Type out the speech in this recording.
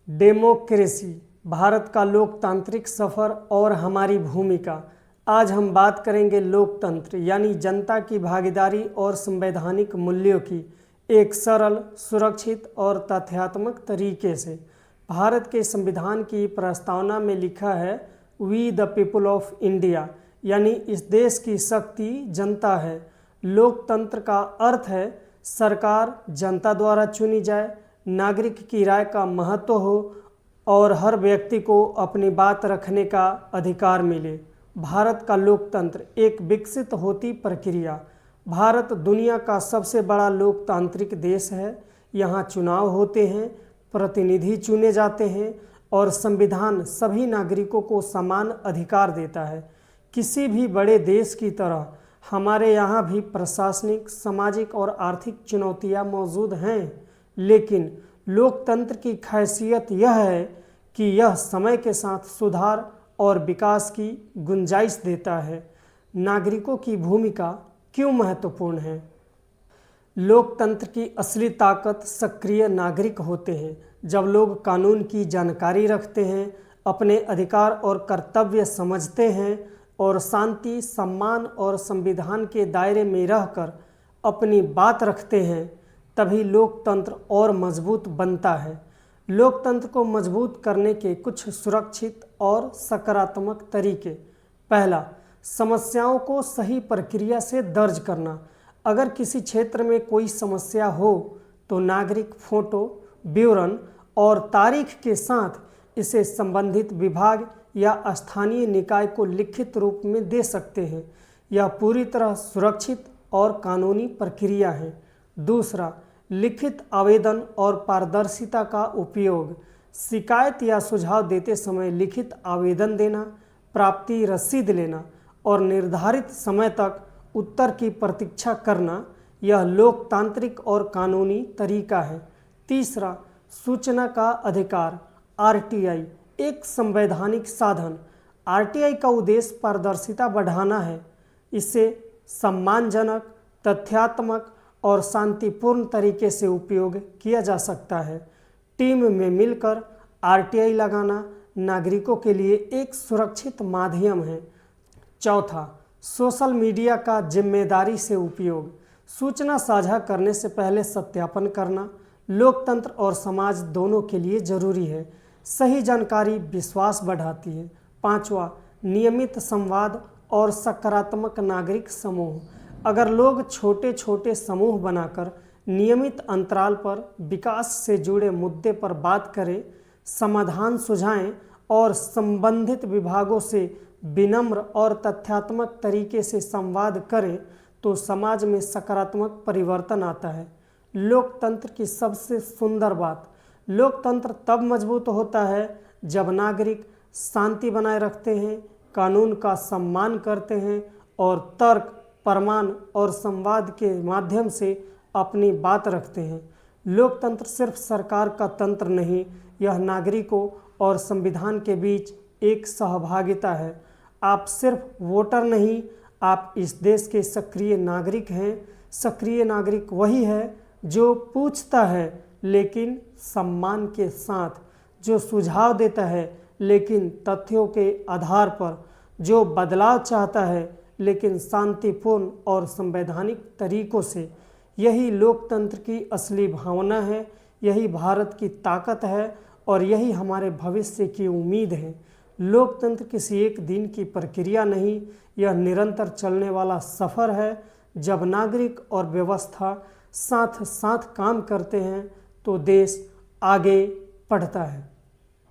Democracy, Bharat का लोकतांत्रिक सफ़र और हमारी भूमिका। आज हम बात करेंगे लोकतंत्र यानी जनता की भागीदारी और संवैधानिक मूल्यों की एक सरल, सुरक्षित और तथ्यात्मक तरीके से। भारत के संविधान की प्रस्तावना में लिखा है, we the people of India, यानी इस देश की शक्ति जनता है। लोकतंत्र का अर्थ है सरकार जनता द्वारा चुनी जाए, नागरिक की राय का महत्व हो और हर व्यक्ति को अपनी बात रखने का अधिकार मिले। भारत का लोकतंत्र एक विकसित होती प्रक्रिया। भारत दुनिया का सबसे बड़ा लोकतांत्रिक देश है। यहाँ चुनाव होते हैं, प्रतिनिधि चुने जाते हैं और संविधान सभी नागरिकों को समान अधिकार देता है। किसी भी बड़े देश की तरह हमारे यहाँ भी प्रशासनिक, सामाजिक और आर्थिक चुनौतियाँ मौजूद हैं, लेकिन लोकतंत्र की खासियत यह है कि यह समय के साथ सुधार और विकास की गुंजाइश देता है। नागरिकों की भूमिका क्यों महत्वपूर्ण है? लोकतंत्र की असली ताकत सक्रिय नागरिक होते हैं। जब लोग कानून की जानकारी रखते हैं, अपने अधिकार और कर्तव्य समझते हैं और शांति, सम्मान और संविधान के दायरे में रहकर अपनी बात रखते हैं, तभी लोकतंत्र और मजबूत बनता है। लोकतंत्र को मजबूत करने के कुछ सुरक्षित और सकारात्मक तरीके। पहला, समस्याओं को सही प्रक्रिया से दर्ज करना। अगर किसी क्षेत्र में कोई समस्या हो तो नागरिक फोटो, विवरण और तारीख के साथ इसे संबंधित विभाग या स्थानीय निकाय को लिखित रूप में दे सकते हैं। यह पूरी तरह सुरक्षित और कानूनी प्रक्रिया है। दूसरा, लिखित आवेदन और पारदर्शिता का उपयोग। शिकायत या सुझाव देते समय लिखित आवेदन देना, प्राप्ति रसीद लेना और निर्धारित समय तक उत्तर की प्रतीक्षा करना, यह लोकतांत्रिक और कानूनी तरीका है। तीसरा, सूचना का अधिकार। आरटीआई एक संवैधानिक साधन। आरटीआई का उद्देश्य पारदर्शिता बढ़ाना है। इसे सम्मानजनक, तथ्यात्मक और शांतिपूर्ण तरीके से उपयोग किया जा सकता है। टीम में मिलकर आरटीआई लगाना नागरिकों के लिए एक सुरक्षित माध्यम है। चौथा, सोशल मीडिया का जिम्मेदारी से उपयोग। सूचना साझा करने से पहले सत्यापन करना लोकतंत्र और समाज दोनों के लिए जरूरी है। सही जानकारी विश्वास बढ़ाती है। पांचवा, नियमित संवाद और सकारात्मक नागरिक समूह। अगर लोग छोटे छोटे समूह बनाकर नियमित अंतराल पर विकास से जुड़े मुद्दे पर बात करें, समाधान सुझाएं और संबंधित विभागों से विनम्र और तथ्यात्मक तरीके से संवाद करें, तो समाज में सकारात्मक परिवर्तन आता है। लोकतंत्र की सबसे सुंदर बात। लोकतंत्र तब मजबूत होता है जब नागरिक शांति बनाए रखते हैं, कानून का सम्मान करते हैं और तर्क, प्रमाण और संवाद के माध्यम से अपनी बात रखते हैं। लोकतंत्र सिर्फ सरकार का तंत्र नहीं, यह नागरिकों और संविधान के बीच एक सहभागिता है। आप सिर्फ वोटर नहीं, आप इस देश के सक्रिय नागरिक हैं। सक्रिय नागरिक वही है जो पूछता है लेकिन सम्मान के साथ, जो सुझाव देता है लेकिन तथ्यों के आधार पर, जो बदलाव चाहता है लेकिन शांतिपूर्ण और संवैधानिक तरीकों से। यही लोकतंत्र की असली भावना है, यही भारत की ताकत है और यही हमारे भविष्य की उम्मीद है। लोकतंत्र किसी एक दिन की प्रक्रिया नहीं, यह निरंतर चलने वाला सफ़र है। जब नागरिक और व्यवस्था साथ साथ काम करते हैं तो देश आगे बढ़ता है।